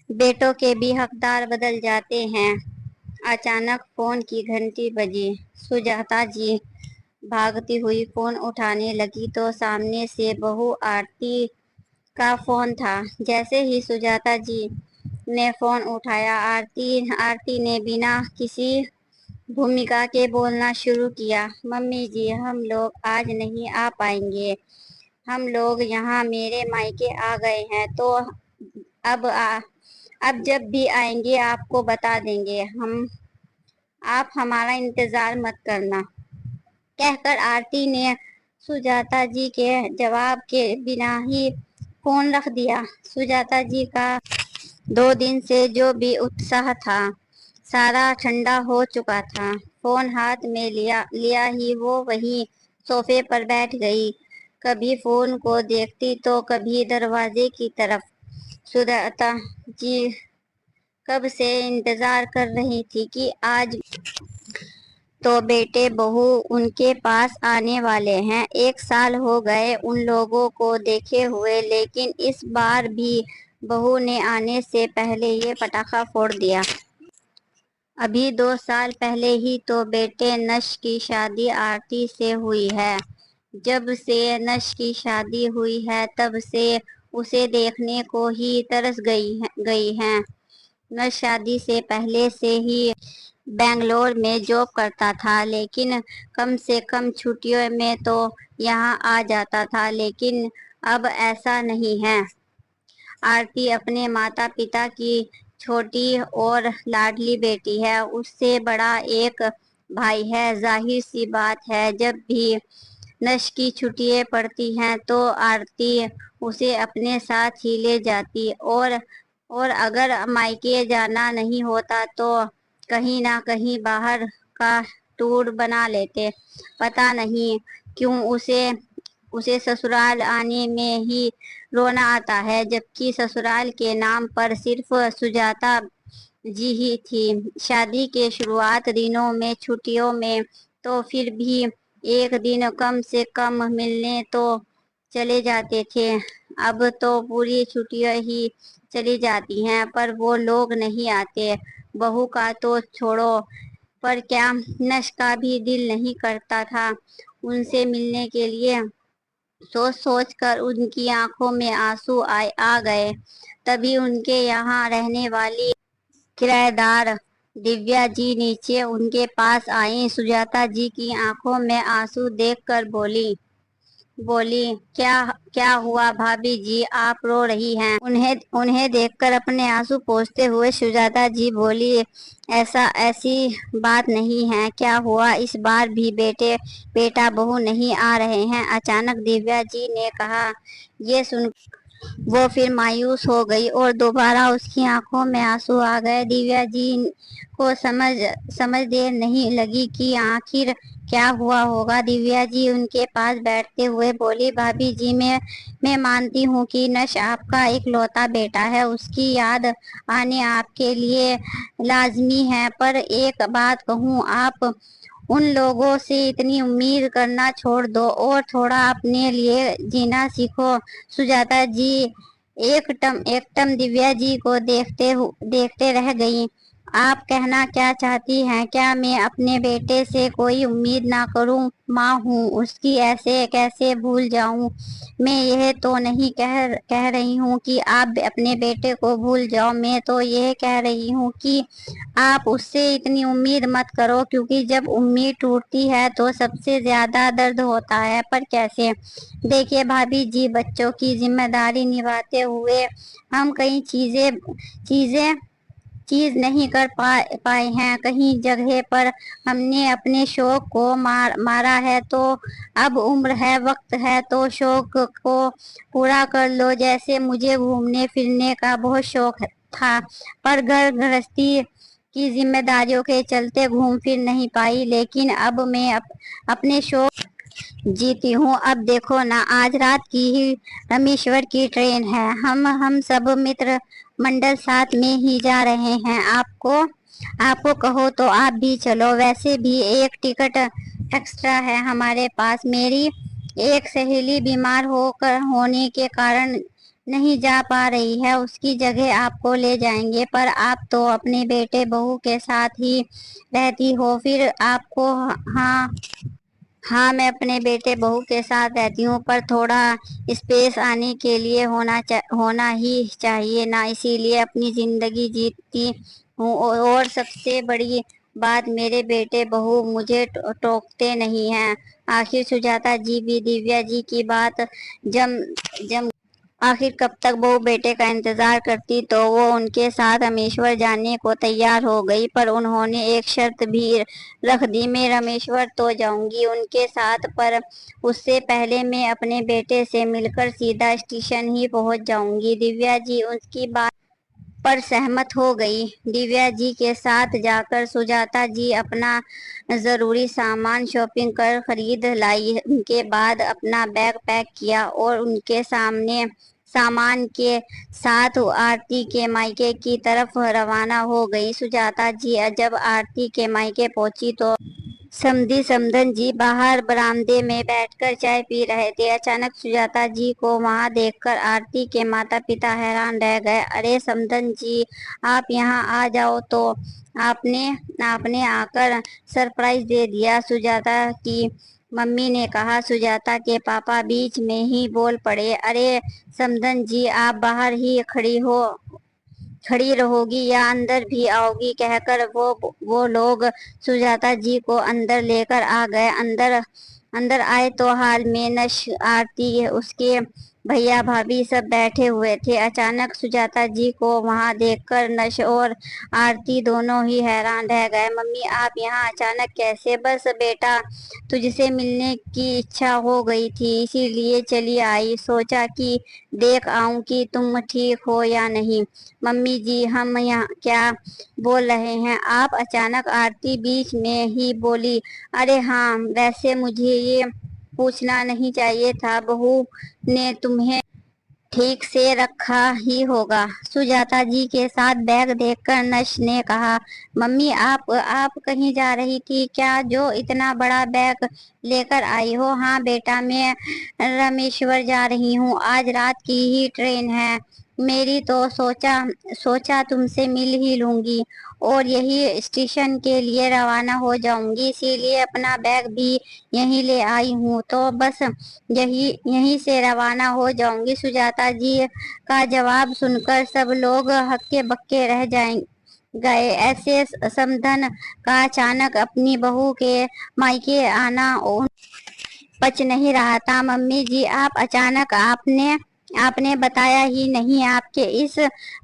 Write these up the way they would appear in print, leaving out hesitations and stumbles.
بیٹوں کے بھی حقدار بدل جاتے ہیں۔ اچانک فون کی گھنٹی بجی۔ سجاتا جی بھاگتی ہوئی فون اٹھانے لگی تو سامنے سے بہو آرتی کا فون تھا۔ جیسے ہی سجاتا جی نے فون اٹھایا، آرتی نے بنا کسی بھومکا کے بولنا شروع کیا۔ ممی جی، ہم لوگ آج نہیں آ پائیں گے۔ ہم لوگ یہاں میرے مائکے آ گئے ہیں تو اب جب بھی آئیں گے آپ کو بتا دیں گے۔ آپ ہمارا انتظار مت کرنا، کہہ کر آرتی نے سجاتا جی کے جواب کے بنا ہی فون رکھ دیا۔ سجاتا جی کا 2 دن سے جو بھی اتساہ تھا سارا ٹھنڈا ہو چکا تھا۔ فون ہاتھ میں لیا ہی وہ وہیں صوفے پر بیٹھ گئی۔ کبھی فون کو دیکھتی تو کبھی دروازے کی طرف۔ سجاتا جی کب سے انتظار کر رہی تھی کہ آج تو بیٹے بہو ان کے پاس آنے والے ہیں۔ 1 سال ہو گئے ان لوگوں کو دیکھے ہوئے، لیکن اس بار بھی بہو نے آنے سے پہلے یہ پٹاخہ پھوڑ دیا۔ ابھی 2 سال پہلے ہی تو بیٹے نش کی شادی آرتی سے ہوئی ہے۔ جب سے نش کی شادی ہوئی ہے تب سے اسے دیکھنے کو ہی ترس گئی ہیں۔ نش شادی سے پہلے سے ہی بنگلور میں جاب کرتا تھا، لیکن کم سے کم چھٹیوں میں تو یہاں آ جاتا تھا، لیکن اب ایسا نہیں ہے۔ آرتی اپنے ماتا پتا کی چھوٹی اور لاڈلی بیٹی ہے۔ اس سے بڑا ایک بھائی ہے۔ ظاہر سی بات ہے جب بھی نش کی چھٹیاں پڑتی ہیں تو آرتی اسے اپنے ساتھ ہی لے جاتی، اور اگر مائکے جانا نہیں ہوتا تو کہیں نہ کہیں باہر کا ٹور بنا لیتے۔ پتہ نہیں کیوں اسے سسرال آنے میں ہی رونا آتا ہے، جبکہ سسرال کے نام پر صرف سجاتا جی ہی تھی۔ شادی کے شروعات دنوں میں چھٹیوں میں تو پھر بھی 1 دن کم سے کم ملنے تو چلے جاتے تھے۔ اب تو پوری چھٹیاں ہی چلی جاتی ہیں پر وہ لوگ نہیں آتے۔ بہو کا تو چھوڑو، پر کیا نش کا بھی دل نہیں کرتا تھا ان سے ملنے کے لیے؟ سوچ کر ان کی آنکھوں میں آنسو آ گئے۔ تبھی ان کے یہاں رہنے والی کرایہ دار دیویا جی نیچے ان کے پاس آئیں۔ سجاتا جی کی آنکھوں میں آنسو دیکھ کر بولی کیا ہوا بھابھی جی، آپ رو رہی ہیں؟ انہیں دیکھ کر اپنے آنسو پوچھتے ہوئے سجاتا جی بولی، ایسی بات نہیں ہے، کیا ہوا؟ اس بار بھی بیٹا بہو نہیں آ رہے ہیں؟ اچانک دیویا جی نے کہا۔ یہ سن وہ پھر مایوس ہو گئی اور دوبارہ اس کی آنکھوں میں آنسو آ گئے۔ دیویا جی کو سمجھ دیر نہیں لگی کہ آخر کیا ہوا ہوگا۔ دیویا جی ان کے پاس بیٹھتے ہوئے بولی، بھابھی جی میں مانتی ہوں کہ نش آپ کا اکلوتا بیٹا ہے، اس کی یاد آنے آپ کے لیے لازمی ہے، پر ایک بات کہوں، آپ ان لوگوں سے اتنی امید کرنا چھوڑ دو اور تھوڑا اپنے لیے جینا سیکھو۔ سجاتا جی ایکٹم دیویا جی کو دیکھتے رہ گئیں۔ آپ کہنا کیا چاہتی ہیں؟ کیا میں اپنے بیٹے سے کوئی امید نہ کروں؟ ماں ہوں اس کی، ایسے کیسے بھول جاؤں؟ میں یہ تو نہیں کہہ رہی ہوں کہ آپ اپنے بیٹے کو بھول جاؤ، میں تو یہ کہہ رہی ہوں کہ آپ اس سے اتنی امید مت کرو، کیونکہ جب امید ٹوٹتی ہے تو سب سے زیادہ درد ہوتا ہے۔ پر کیسے؟ دیکھیے بھابھی جی، بچوں کی ذمہ داری نبھاتے ہوئے ہم کئی چیز نہیں کر پائے ہیں۔ کئی جگہ پر ہم نے اپنے شوق کو مارا ہے، تو اب عمر ہے، وقت ہے تو شوق کو پورا کر لو۔ جیسے مجھے گھومنے پھرنے کا بہت شوق تھا، پر گھر گھرستی کی ذمہ داریوں کے چلتے گھوم پھر نہیں پائی، لیکن اب میں اپنے شوق جیتی ہوں۔ اب دیکھو نا، آج رات کی ہی رامیشور کی ٹرین ہے، ہم سب متر منڈل ساتھ میں ہی جا رہے ہیں۔ آپ کو کہو تو آپ بھی چلو، ویسے بھی 1 ٹکٹ ایکسٹرا ہے ہمارے پاس۔ میری ایک سہیلی بیمار ہونے کے کارن نہیں جا پا رہی ہے اس کی جگہ آپ کو لے جائیں گے، پر آپ تو اپنے بیٹے بہو کے ساتھ ہی رہتی ہو، پھر آپ کو ہاں ہاں میں اپنے بیٹے بہو کے ساتھ رہتی ہوں، پر تھوڑا اسپیس آنے کے لیے ہونا ہی چاہیے نا، اسی لیے اپنی زندگی جیتی ہوں۔ اور سب سے بڑی بات میرے بیٹے بہو مجھے ٹوکتے نہیں ہیں۔ آخر سجاتا جی بھی دیویا جی کی بات جم جم آخر کب تک بہو بیٹے کا انتظار کرتی تو وہ ان کے ساتھ رامیشور جانے کو تیار ہو گئی، پر انہوں نے ایک شرط بھی رکھ دی، میں رامیشور تو جاؤں گی ان کے ساتھ، پر اس سے پہلے میں اپنے بیٹے سے مل کر سیدھا اسٹیشن ہی پہنچ جاؤں گی۔ دیویا جی اس کی بات پر سہمت ہو گئی۔ دیویا جی کے ساتھ جا کر سجاتا جی اپنا ضروری سامان شاپنگ کر خرید لائی، ان کے بعد اپنا بیگ پیک کیا اور ان کے سامان کے ساتھ آرتی کے مائکے کی طرف روانہ ہو گئی۔ سجاتا جی جب آرتی کے مائکے پہنچی تو سمدھی سمدن جی باہر برآمدے میں بیٹھ کر چائے پی رہے تھے۔ اچانک سجاتا جی کو وہاں دیکھ کر آرتی کے ماتا پتا حیران رہ گئے۔ ارے سمدن جی آپ یہاں آ جاؤ تو آپ نے آ کر سرپرائز دے دیا، سجاتا کی ممی نے کہا۔ سجاتا کے پاپا بیچ میں ہی بول پڑے، ارے سمدن جی آپ باہر ہی کھڑی رہو گی یا اندر بھی آؤ گی، کہہ کر وہ لوگ سجاتا جی کو اندر لے کر آ گئے۔ اندر آئے تو حال میں نش، آرتی، اس کے بھیا بھابھی سب بیٹھے ہوئے تھے۔ اچانک سجاتا جی کو وہاں دیکھ کر نش اور آرتی دونوں ہی حیران رہ گئے۔ ممی آپ یہاں اچانک کیسے؟ بس بیٹا تجھ سے ملنے کی اچھا ہو گئی تھی اسی لیے چلی آئی، سوچا کہ دیکھ آؤں کہ تم ٹھیک ہو یا نہیں۔ ممی جی ہم یہاں کیا بول رہے ہیں آپ؟ اچانک آرتی بیچ میں ہی بولی، ارے ہاں ویسے مجھے یہ پوچھنا نہیں چاہیے تھا، بہو نے تمہیں ٹھیک سے رکھا ہی ہوگا۔ سجاتا جی کے ساتھ بیگ دیکھ کر نش نے کہا، ممی آپ کہیں جا رہی تھی کیا جو اتنا بڑا بیگ لے کر آئی ہو؟ ہاں بیٹا میں رامیشور جا رہی ہوں، آج رات کی ہی ٹرین ہے میری، تو سوچا تم سے مل ہی لوں گی اور یہی اسٹیشن کے لیے روانہ ہو جاؤں گی، اسی لیے اپنا بیگ بھی یہیں لے آئی ہوں، تو بس یہیں سے روانہ ہو جاؤں گی۔ سجاتا جی کا جواب سن کر سب لوگ ہکے بکے رہ گئے۔ ایسے سمدن کا اچانک اپنی بہو کے مائکے آنا پچ نہیں رہا تھا۔ ممی جی آپ اچانک آپ نے بتایا ہی نہیں آپ کے اس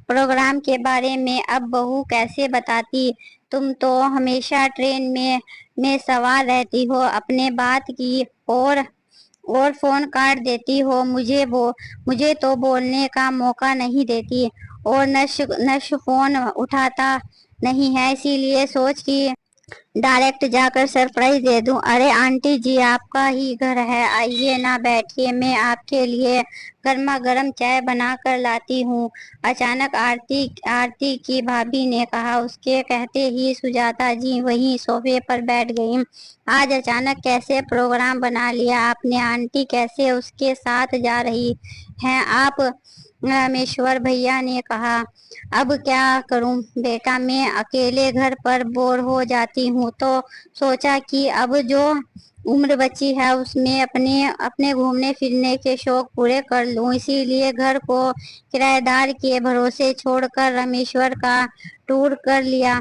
پروگرام کے بارے میں، اب بہو کیسے بتاتی؟ تم تو ہمیشہ ٹرین میں سوار رہتی ہو، اپنے بات کی اور فون کاٹ دیتی ہو، مجھے تو بولنے کا موقع نہیں دیتی، اور نش فون اٹھاتا نہیں ہے، اسی لیے سوچ کہ ڈائریکٹ جا کر سرپرائز دے دوں۔ ارے آنٹی جی آپ کا ہی گھر ہے، آئیے نا بیٹھیے، میں آپ کے لیے گرما گرم چائے بنا کر لاتی ہوں، اچانک آرتی کی بھابھی نے کہا۔ اس کے کہتے ہی سجاتا جی وہیں صوفے پر بیٹھ گئیں۔ آج اچانک کیسے پروگرام بنا لیا آپ نے آنٹی؟ کیسے اس کے ساتھ جا رہی ہیں آپ؟ رامیشور بھیا نے کہا۔ اب کیا کروں بیٹا، میں اکیلے گھر پر بور ہو جاتی ہوں، تو سوچا کہ اب جو عمر بچی ہے اس میں اپنے گھومنے پھرنے کے شوق پورے کر لوں، اسی لیے گھر کو کرایہ دار کے بھروسے چھوڑ کر رامیشور کا ٹور کر لیا،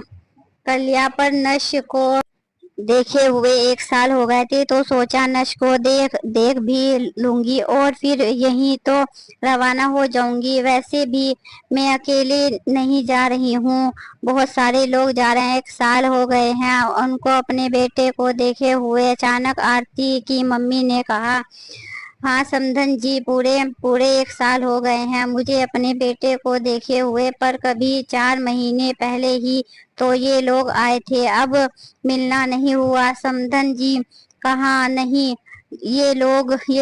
پر نش کو دیکھے ہوئے 1 سال ہو گئے تھے، تو سوچا نش کو دیکھ بھی لوں گی اور پھر یہیں تو روانہ ہو جاؤں گی۔ ویسے بھی میں اکیلے نہیں جا رہی ہوں، بہت سارے لوگ جا رہے ہیں، 1 سال ہو گئے ہیں ان کو اپنے بیٹے کو دیکھے ہوئے۔ اچانک آرتی کی ممی نے کہا، ہاں سمدن جی پورے 1 سال ہو گئے ہیں مجھے اپنے بیٹے کو دیکھے ہوئے، پر کبھی 4 مہینے پہلے ہی تو یہ لوگ آئے تھے، اب ملنا نہیں ہوا۔ سمدن جی کہاں نہیں، یہ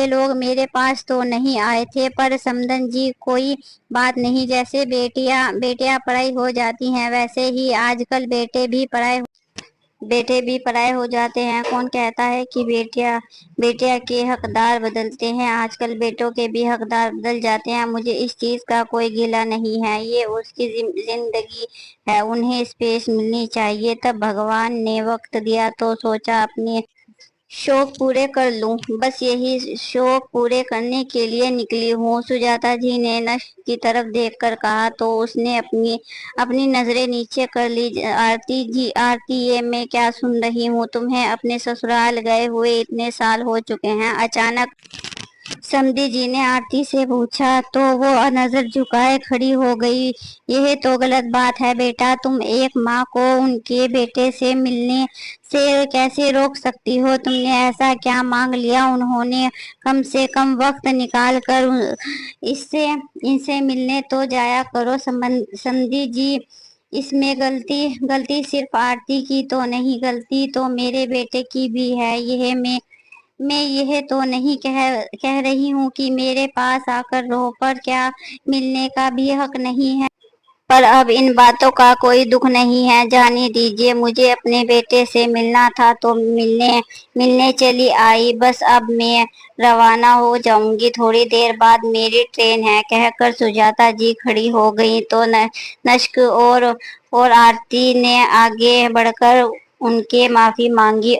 لوگ میرے پاس تو نہیں آئے تھے، پر سمدن جی کوئی بات نہیں، جیسے بیٹیاں پڑھائی ہو جاتی ہیں ویسے ہی آج کل بیٹے بھی پڑھائی بیٹے بھی پرائے ہو جاتے ہیں۔ کون کہتا ہے کہ بیٹیا کے حقدار بدلتے ہیں؟ آج کل بیٹوں کے بھی حقدار بدل جاتے ہیں۔ مجھے اس چیز کا کوئی گلہ نہیں ہے، یہ اس کی زندگی ہے، انہیں اسپیس ملنی چاہیے۔ تب بھگوان نے وقت دیا تو سوچا اپنے شوق پورے کر لوں، بس یہی شوق پورے کرنے کے لیے نکلی ہوں۔ سجاتا جی نے نشک کی طرف دیکھ کر کہا تو اس نے اپنی نظریں نیچے کر لی۔ آرتی جی، آرتی، یہ میں کیا سن رہی ہوں؟ تمہیں اپنے سسرال گئے ہوئے اتنے سال ہو چکے ہیں؟ اچانک سمدھی جی نے آرتی سے پوچھا تو وہ نظر جھکائے کھڑی ہو گئی۔ یہ تو غلط بات ہے بیٹا، تم ایک ماں کو ان کے بیٹے سے ملنے سے کیسے روک سکتی ہو؟ تم نے ایسا کیا مانگ لیا انہوں نے؟ کم سے کم وقت نکال کر ان سے ملنے تو جایا کرو۔ سمدھی جی، اس میں غلطی صرف آرتی کی تو نہیں، غلطی تو میرے بیٹے کی بھی ہے۔ میں یہ تو نہیں کہہ رہی ہوں کہ میرے پاس آ کر رہو، پر کیا ملنے کا بھی حق نہیں ہے؟ پر اب ان باتوں کا کوئی دکھ نہیں ہے، جانے دیجیے۔ مجھے اپنے بیٹے سے ملنا تھا تو ملنے چلی آئی، بس اب میں روانہ ہو جاؤں گی، تھوڑی دیر بعد میری ٹرین ہے۔ کہہ کر سجاتا جی کھڑی ہو گئی تو نشک اور آرتی نے آگے بڑھ کر ان کے معافی مانگی۔